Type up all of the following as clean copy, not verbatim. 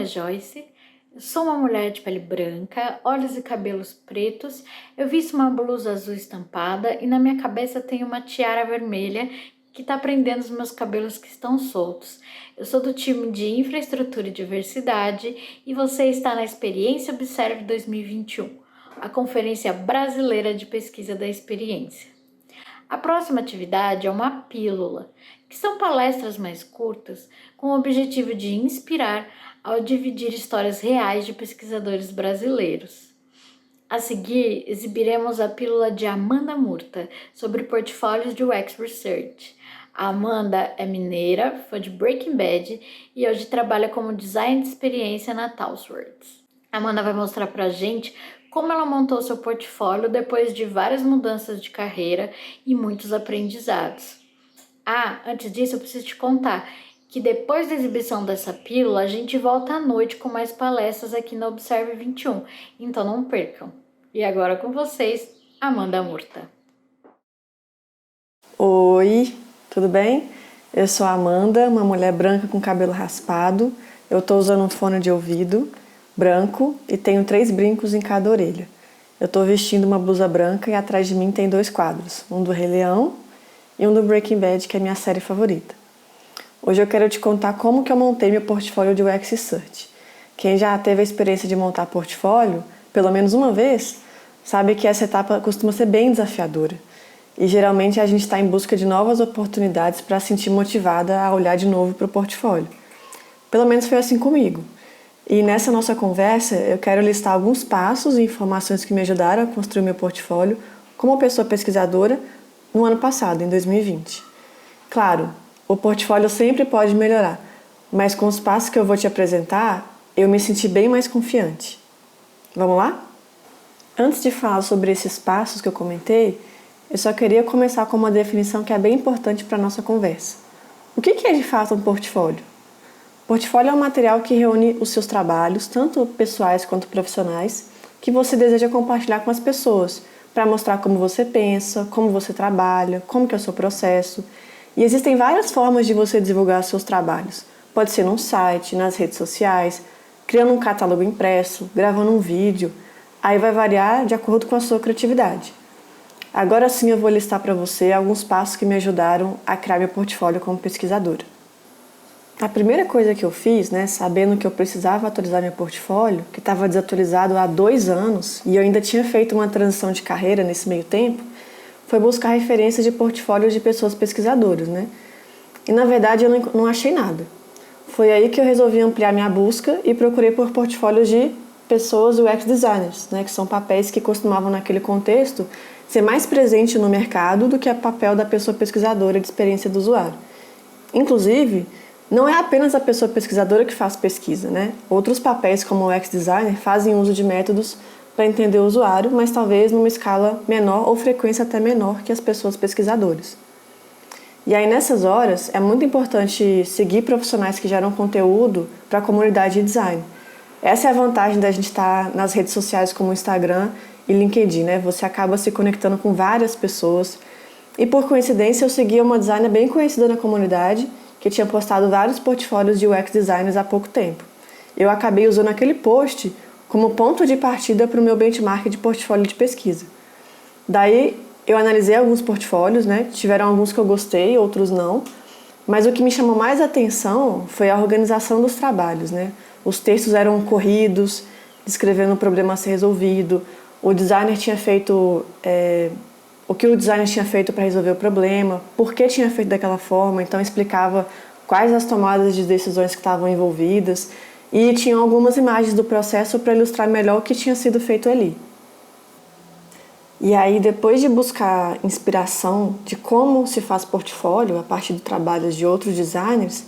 Joyce, eu sou uma mulher de pele branca, olhos e cabelos pretos, eu visto uma blusa azul estampada e na minha cabeça tenho uma tiara vermelha que está prendendo os meus cabelos que estão soltos. Eu sou do time de Infraestrutura e Diversidade e você está na Experiência Observe 2021, a Conferência Brasileira de Pesquisa da Experiência. A próxima atividade é uma pílula, que são palestras mais curtas com o objetivo de inspirar ao dividir histórias reais de pesquisadores brasileiros. A seguir, exibiremos a pílula de Amanda Murta sobre portfólios de UX Research. A Amanda é mineira, fã de Breaking Bad e hoje trabalha como design de experiência na Talswords. A Amanda vai mostrar pra gente como ela montou seu portfólio depois de várias mudanças de carreira e muitos aprendizados. Antes disso eu preciso te contar que depois da exibição dessa pílula, a gente volta à noite com mais palestras aqui na Observe 21, então não percam. E agora com vocês, Amanda Murta. Oi, tudo bem? Eu sou a Amanda, uma mulher branca com cabelo raspado. Eu estou usando um fone de ouvido branco e tenho 3 brincos em cada orelha. Eu estou vestindo uma blusa branca e atrás de mim tem 2 quadros, um do Rei Leão e um do Breaking Bad, que é a minha série favorita. Hoje eu quero te contar como que eu montei meu portfólio de UX Research. Quem já teve a experiência de montar portfólio, pelo menos uma vez, sabe que essa etapa costuma ser bem desafiadora. E geralmente a gente está em busca de novas oportunidades para se sentir motivada a olhar de novo para o portfólio. Pelo menos foi assim comigo. E nessa nossa conversa eu quero listar alguns passos e informações que me ajudaram a construir meu portfólio como pessoa pesquisadora no ano passado, em 2020. Claro, o portfólio sempre pode melhorar, mas com os passos que eu vou te apresentar, eu me senti bem mais confiante. Vamos lá? Antes de falar sobre esses passos que eu comentei, eu só queria começar com uma definição que é bem importante para a nossa conversa. O que é de fato um portfólio? Portfólio é um material que reúne os seus trabalhos, tanto pessoais quanto profissionais, que você deseja compartilhar com as pessoas, para mostrar como você pensa, como você trabalha, como que é o seu processo. E existem várias formas de você divulgar seus trabalhos. Pode ser num site, nas redes sociais, criando um catálogo impresso, gravando um vídeo. Aí vai variar de acordo com a sua criatividade. Agora sim eu vou listar para você alguns passos que me ajudaram a criar meu portfólio como pesquisadora. A primeira coisa que eu fiz, sabendo que eu precisava atualizar meu portfólio, que estava desatualizado há 2 anos e eu ainda tinha feito uma transição de carreira nesse meio tempo, foi buscar referências de portfólios de pessoas pesquisadoras, E na verdade eu não achei nada. Foi aí que eu resolvi ampliar minha busca e procurei por portfólios de pessoas UX designers, que são papéis que costumavam naquele contexto ser mais presente no mercado do que o papel da pessoa pesquisadora de experiência do usuário. Inclusive, não é apenas a pessoa pesquisadora que faz pesquisa, Outros papéis como o UX designer fazem uso de métodos para entender o usuário, mas talvez numa escala menor ou frequência até menor que as pessoas pesquisadoras. E aí nessas horas é muito importante seguir profissionais que geram conteúdo para a comunidade de design. Essa é a vantagem da gente estar nas redes sociais como o Instagram e LinkedIn, Você acaba se conectando com várias pessoas. E por coincidência eu seguia uma designer bem conhecida na comunidade que tinha postado vários portfólios de UX designers há pouco tempo. Eu acabei usando aquele post como ponto de partida para o meu benchmark de portfólio de pesquisa. Daí eu analisei alguns portfólios, Tiveram alguns que eu gostei, outros não. Mas o que me chamou mais atenção foi a organização dos trabalhos, Os textos eram corridos, descrevendo o problema a ser resolvido. O designer tinha feito o que o designer tinha feito para resolver o problema, por que tinha feito daquela forma, então explicava quais as tomadas de decisões que estavam envolvidas e tinha algumas imagens do processo para ilustrar melhor o que tinha sido feito ali. E aí, depois de buscar inspiração de como se faz portfólio a partir de trabalhos de outros designers,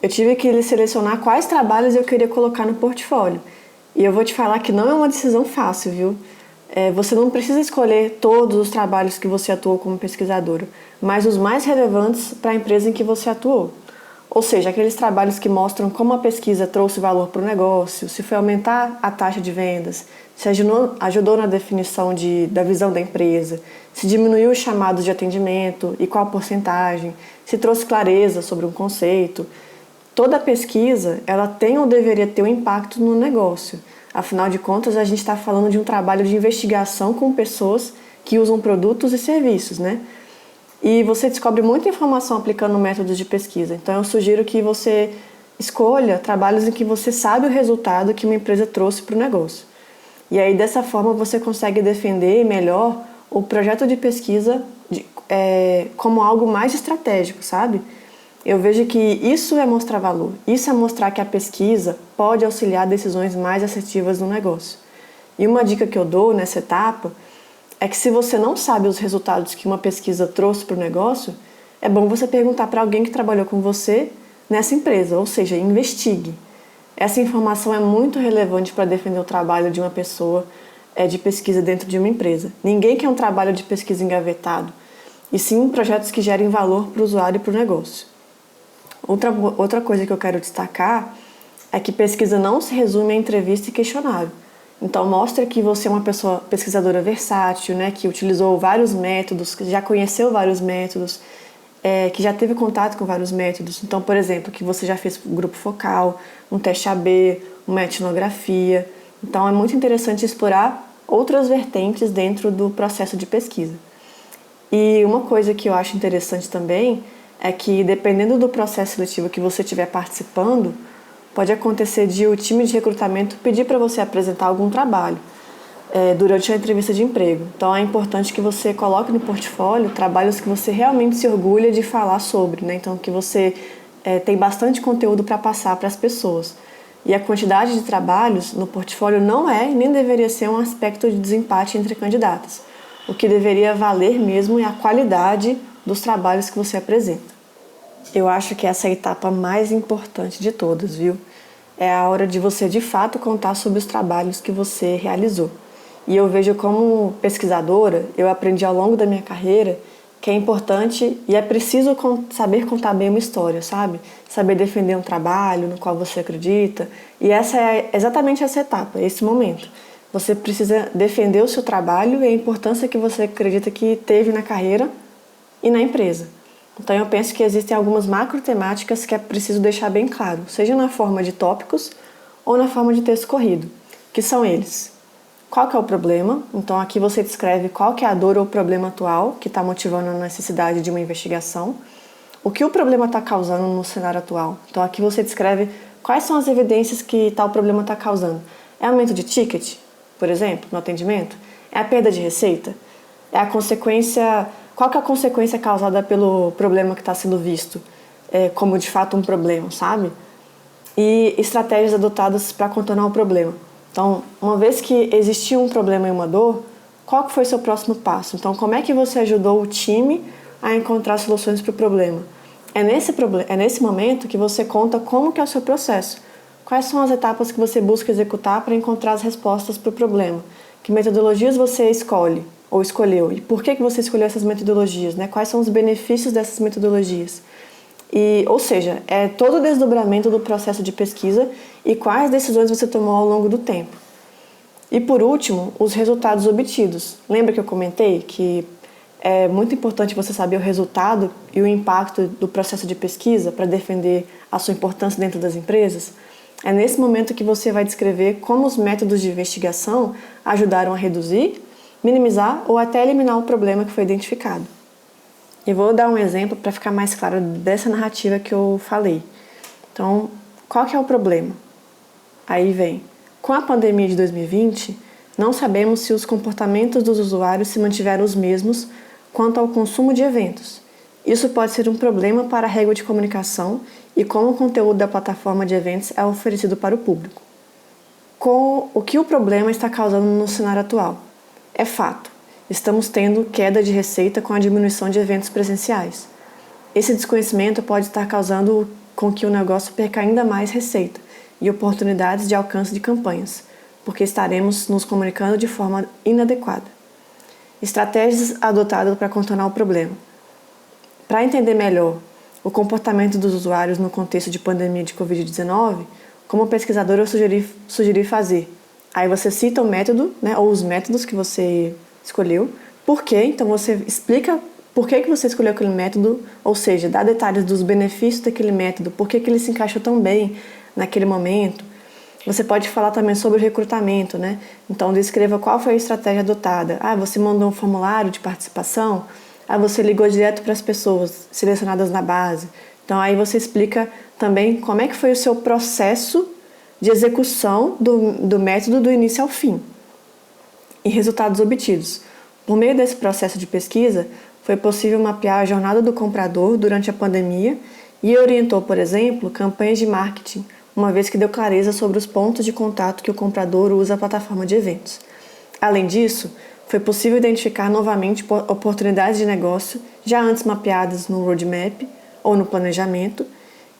eu tive que selecionar quais trabalhos eu queria colocar no portfólio. E eu vou te falar que não é uma decisão fácil, viu? Você não precisa escolher todos os trabalhos que você atuou como pesquisadora, mas os mais relevantes para a empresa em que você atuou. Ou seja, aqueles trabalhos que mostram como a pesquisa trouxe valor para o negócio, se foi aumentar a taxa de vendas, se ajudou na definição da visão da empresa, se diminuiu os chamados de atendimento e qual porcentagem, se trouxe clareza sobre um conceito. Toda pesquisa, ela tem ou deveria ter um impacto no negócio. Afinal de contas, a gente está falando de um trabalho de investigação com pessoas que usam produtos e serviços, né? E você descobre muita informação aplicando métodos de pesquisa. Então, eu sugiro que você escolha trabalhos em que você sabe o resultado que uma empresa trouxe para o negócio. E aí, dessa forma, você consegue defender melhor o projeto de pesquisa como algo mais estratégico, sabe? Eu vejo que isso é mostrar valor. Isso é mostrar que a pesquisa pode auxiliar decisões mais assertivas no negócio. E uma dica que eu dou nessa etapa é que se você não sabe os resultados que uma pesquisa trouxe para o negócio, é bom você perguntar para alguém que trabalhou com você nessa empresa, ou seja, investigue. Essa informação é muito relevante para defender o trabalho de uma pessoa de pesquisa dentro de uma empresa. Ninguém quer um trabalho de pesquisa engavetado, e sim projetos que gerem valor para o usuário e para o negócio. Outra coisa que eu quero destacar é que pesquisa não se resume a entrevista e questionário. Então, mostra que você é uma pessoa pesquisadora versátil, né, que utilizou vários métodos, que já conheceu vários métodos, que já teve contato com vários métodos. Então, por exemplo, que você já fez um grupo focal, um teste AB, uma etnografia. Então, é muito interessante explorar outras vertentes dentro do processo de pesquisa. E uma coisa que eu acho interessante também é que, dependendo do processo seletivo que você estiver participando, pode acontecer de o time de recrutamento pedir para você apresentar algum trabalho durante a entrevista de emprego. Então, é importante que você coloque no portfólio trabalhos que você realmente se orgulha de falar sobre, né? Então, que você tem bastante conteúdo para passar para as pessoas. E a quantidade de trabalhos no portfólio não é e nem deveria ser um aspecto de desempate entre candidatas. O que deveria valer mesmo é a qualidade dos trabalhos que você apresenta. Eu acho que essa é a etapa mais importante de todas, viu? É a hora de você, de fato, contar sobre os trabalhos que você realizou. E eu vejo como pesquisadora, eu aprendi ao longo da minha carreira que é importante e é preciso saber contar bem uma história, sabe? Saber defender um trabalho no qual você acredita. E essa é exatamente essa etapa, esse momento. Você precisa defender o seu trabalho e a importância que você acredita que teve na carreira e na empresa. Então, eu penso que existem algumas macrotemáticas que é preciso deixar bem claro, seja na forma de tópicos ou na forma de texto corrido, que são eles. Qual que é o problema? Então, aqui você descreve qual que é a dor ou o problema atual que está motivando a necessidade de uma investigação. O que o problema está causando no cenário atual? Então, aqui você descreve quais são as evidências que tal problema está causando. É aumento de ticket, por exemplo, no atendimento? É a perda de receita? É a consequência... Qual que é a consequência causada pelo problema que está sendo visto como de fato um problema, sabe? E estratégias adotadas para contornar o problema. Então, uma vez que existiu um problema e uma dor, qual que foi o seu próximo passo? Então, como é que você ajudou o time a encontrar soluções para o problema? É nesse momento que você conta como que é o seu processo. Quais são as etapas que você busca executar para encontrar as respostas para o problema? Que metodologias você escolhe ou escolheu? E por que você escolheu essas metodologias? Né? Quais são os benefícios dessas metodologias? Ou seja, é todo o desdobramento do processo de pesquisa e quais decisões você tomou ao longo do tempo. E por último, os resultados obtidos. Lembra que eu comentei que é muito importante você saber o resultado e o impacto do processo de pesquisa para defender a sua importância dentro das empresas? É nesse momento que você vai descrever como os métodos de investigação ajudaram a reduzir, minimizar ou até eliminar o problema que foi identificado. E vou dar um exemplo para ficar mais claro dessa narrativa que eu falei. Então, qual que é o problema? Aí vem, com a pandemia de 2020, não sabemos se os comportamentos dos usuários se mantiveram os mesmos quanto ao consumo de eventos. Isso pode ser um problema para a régua de comunicação e como o conteúdo da plataforma de eventos é oferecido para o público. Com o que o problema está causando no cenário atual? É fato. Estamos tendo queda de receita com a diminuição de eventos presenciais. Esse desconhecimento pode estar causando com que o negócio perca ainda mais receita e oportunidades de alcance de campanhas, porque estaremos nos comunicando de forma inadequada. Estratégias adotadas para contornar o problema. Para entender melhor o comportamento dos usuários no contexto de pandemia de Covid-19, como pesquisador eu sugeri fazer. Aí você cita o método, né, ou os métodos que você escolheu. Por quê? Então você explica por que você escolheu aquele método, ou seja, dar detalhes dos benefícios daquele método, por que ele se encaixou tão bem naquele momento. Você pode falar também sobre o recrutamento, né? Então, descreva qual foi a estratégia adotada. Você mandou um formulário de participação? Você ligou direto para as pessoas selecionadas na base? Então, aí você explica também como é que foi o seu processo de execução do método do início ao fim e resultados obtidos. Por meio desse processo de pesquisa, foi possível mapear a jornada do comprador durante a pandemia e orientou, por exemplo, campanhas de marketing, uma vez que deu clareza sobre os pontos de contato que o comprador usa a plataforma de eventos. Além disso, foi possível identificar novamente oportunidades de negócio já antes mapeadas no roadmap ou no planejamento,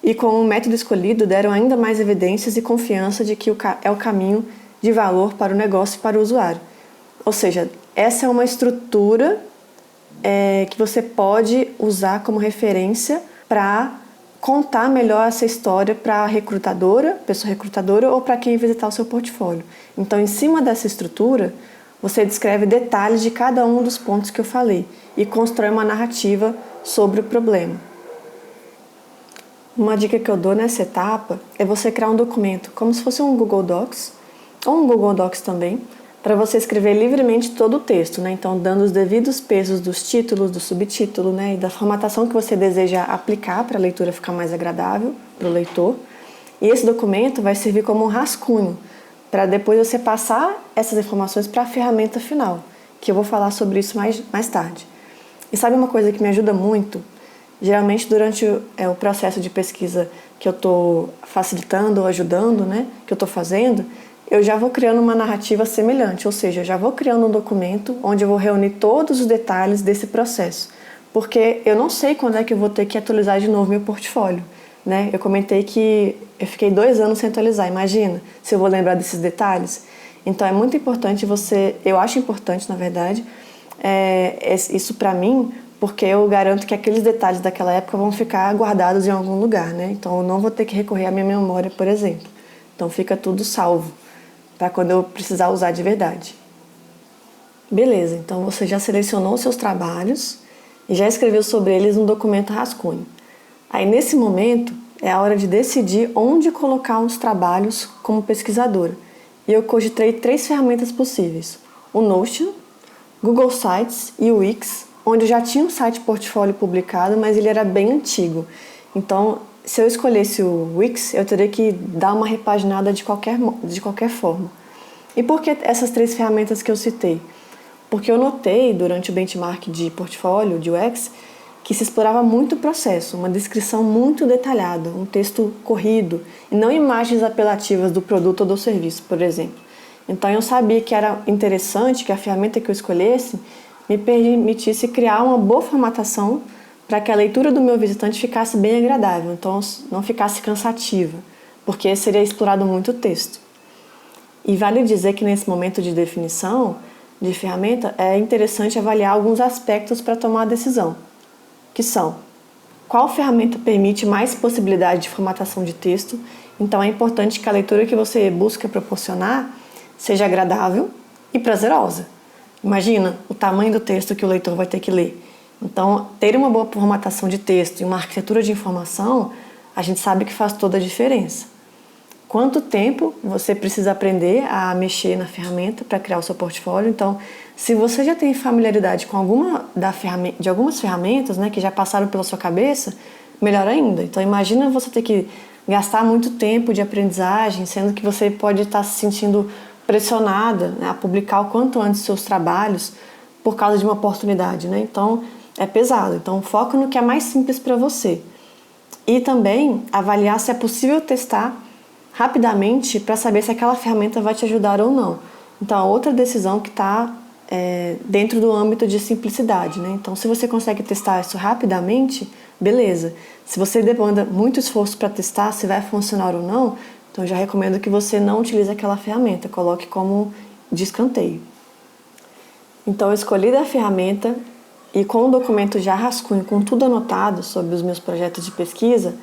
e com o método escolhido deram ainda mais evidências e confiança de que é o caminho de valor para o negócio e para o usuário. Ou seja, essa é uma estrutura que você pode usar como referência para contar melhor essa história para a pessoa recrutadora ou para quem visitar o seu portfólio. Então, em cima dessa estrutura, você descreve detalhes de cada um dos pontos que eu falei e constrói uma narrativa sobre o problema. Uma dica que eu dou nessa etapa é você criar um documento, como se fosse um Google Docs, ou um Google Docs também, para você escrever livremente todo o texto, né? Então, dando os devidos pesos dos títulos, do subtítulo, né? E da formatação que você deseja aplicar para a leitura ficar mais agradável para o leitor. E esse documento vai servir como um rascunho, para depois você passar essas informações para a ferramenta final, que eu vou falar sobre isso mais tarde. E sabe uma coisa que me ajuda muito? Geralmente, durante o processo de pesquisa que eu estou facilitando ou ajudando, né? Que eu estou fazendo, eu já vou criando uma narrativa semelhante, ou seja, eu já vou criando um documento onde eu vou reunir todos os detalhes desse processo, porque eu não sei quando é que eu vou ter que atualizar de novo meu portfólio, né? Eu comentei que eu fiquei 2 anos sem atualizar, imagina se eu vou lembrar desses detalhes. Então é muito importante eu acho importante, na verdade, isso para mim, porque eu garanto que aqueles detalhes daquela época vão ficar guardados em algum lugar, né? Então eu não vou ter que recorrer à minha memória, por exemplo. Então fica tudo salvo para quando eu precisar usar de verdade. Beleza, então você já selecionou os seus trabalhos e já escreveu sobre eles um documento rascunho. Aí nesse momento é a hora de decidir onde colocar os trabalhos como pesquisadora. E eu cogitei 3 ferramentas possíveis: o Notion, Google Sites e o Wix, onde eu já tinha um site portfólio publicado, mas ele era bem antigo. Então, se eu escolhesse o Wix, eu teria que dar uma repaginada de qualquer forma. E por que essas 3 ferramentas que eu citei? Porque eu notei, durante o benchmark de portfólio, de UX, que se explorava muito o processo, uma descrição muito detalhada, um texto corrido, e não imagens apelativas do produto ou do serviço, por exemplo. Então, eu sabia que era interessante que a ferramenta que eu escolhesse me permitisse criar uma boa formatação para que a leitura do meu visitante ficasse bem agradável, então não ficasse cansativa, porque seria explorado muito o texto. E vale dizer que nesse momento de definição de ferramenta é interessante avaliar alguns aspectos para tomar a decisão, que são: qual ferramenta permite mais possibilidade de formatação de texto? Então é importante que a leitura que você busca proporcionar seja agradável e prazerosa. Imagina o tamanho do texto que o leitor vai ter que ler. Então, ter uma boa formatação de texto e uma arquitetura de informação, a gente sabe que faz toda a diferença. Quanto tempo você precisa aprender a mexer na ferramenta para criar o seu portfólio? Então, se você já tem familiaridade com de algumas ferramentas, né, que já passaram pela sua cabeça, melhor ainda. Então, imagina você ter que gastar muito tempo de aprendizagem, sendo que você pode estar se sentindo pressionada, né, a publicar o quanto antes seus trabalhos por causa de uma oportunidade, né? Então, é pesado. Então, foca no que é mais simples para você. E também avaliar se é possível testar rapidamente para saber se aquela ferramenta vai te ajudar ou não. Então, a outra decisão que está dentro do âmbito de simplicidade, né? Então, se você consegue testar isso rapidamente, beleza. Se você demanda muito esforço para testar se vai funcionar ou não, então eu já recomendo que você não utilize aquela ferramenta, coloque como de escanteio. Então, eu escolhi a ferramenta e com o documento já rascunho, com tudo anotado sobre os meus projetos de pesquisa,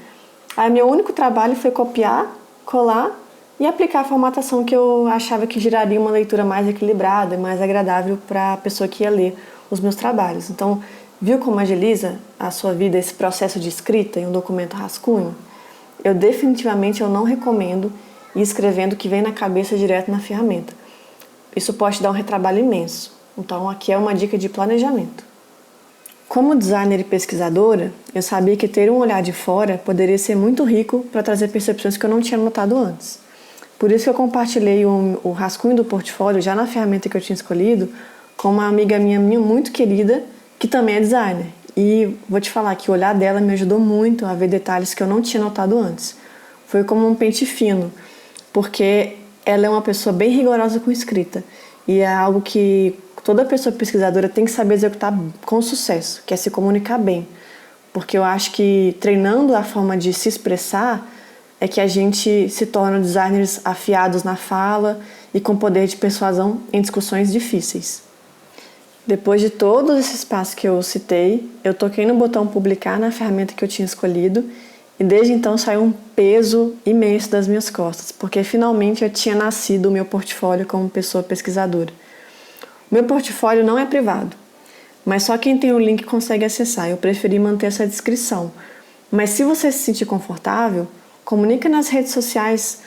aí meu único trabalho foi copiar, colar e aplicar a formatação que eu achava que geraria uma leitura mais equilibrada e mais agradável para a pessoa que ia ler os meus trabalhos. Então, Viu como agiliza a sua vida esse processo de escrita em um documento rascunho? Eu definitivamente não recomendo ir escrevendo o que vem na cabeça direto na ferramenta. Isso pode dar um retrabalho imenso. Então aqui é uma dica de planejamento. Como designer e pesquisadora, eu sabia que ter um olhar de fora poderia ser muito rico para trazer percepções que eu não tinha notado antes. Por isso que eu compartilhei o rascunho do portfólio já na ferramenta que eu tinha escolhido com uma amiga minha muito querida, que também é designer. E vou te falar que o olhar dela me ajudou muito a ver detalhes que eu não tinha notado antes. Foi como um pente fino, porque ela é uma pessoa bem rigorosa com escrita. E é algo que toda pessoa pesquisadora tem que saber executar com sucesso, que é se comunicar bem. Porque eu acho que treinando a forma de se expressar é que a gente se torna designers afiados na fala e com poder de persuasão em discussões difíceis. Depois de todos esses passos que eu citei, eu toquei no botão publicar na ferramenta que eu tinha escolhido e desde então saiu um peso imenso das minhas costas, porque finalmente eu tinha nascido o meu portfólio como pessoa pesquisadora. O meu portfólio não é privado, mas só quem tem o link consegue acessar. Eu preferi manter essa descrição. Mas se você se sentir confortável, comunica nas redes sociais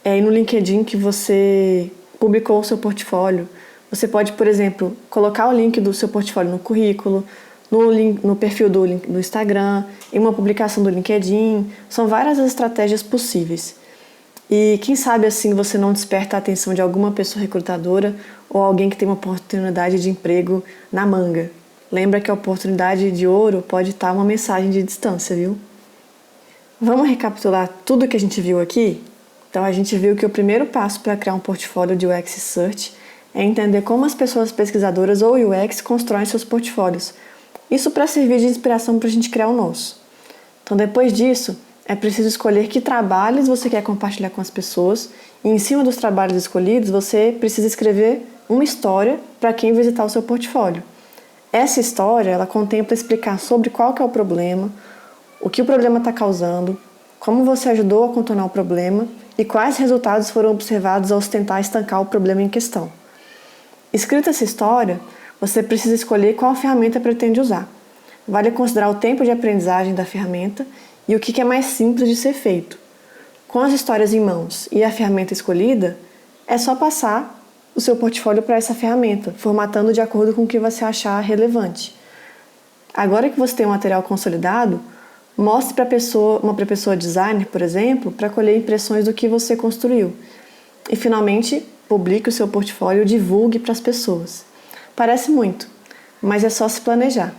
e no LinkedIn que você publicou o seu portfólio. Você pode, por exemplo, colocar o link do seu portfólio no currículo, no perfil do Instagram, em uma publicação do LinkedIn. São várias as estratégias possíveis. E quem sabe assim você não desperta a atenção de alguma pessoa recrutadora ou alguém que tem uma oportunidade de emprego na manga. Lembra que a oportunidade de ouro pode estar uma mensagem de distância, viu? Vamos recapitular tudo que a gente viu aqui? Então a gente viu que o primeiro passo para criar um portfólio de UX Search é entender como as pessoas pesquisadoras ou UX constroem seus portfólios. Isso para servir de inspiração para a gente criar o nosso. Então depois disso, é preciso escolher que trabalhos você quer compartilhar com as pessoas e em cima dos trabalhos escolhidos, você precisa escrever uma história para quem visitar o seu portfólio. Essa história, ela contempla explicar sobre qual que é o problema, o que o problema está causando, como você ajudou a contornar o problema e quais resultados foram observados ao tentar estancar o problema em questão. Escrita essa história, você precisa escolher qual ferramenta pretende usar. Vale considerar o tempo de aprendizagem da ferramenta e o que é mais simples de ser feito. Com as histórias em mãos e a ferramenta escolhida, é só passar o seu portfólio para essa ferramenta, formatando de acordo com o que você achar relevante. Agora que você tem o material consolidado, mostre para uma pessoa designer, por exemplo, para colher impressões do que você construiu. E, finalmente, publique o seu portfólio e divulgue para as pessoas. Parece muito, mas é só se planejar.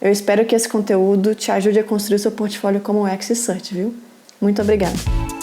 Eu espero que esse conteúdo te ajude a construir o seu portfólio como UX Search, viu? Muito obrigada!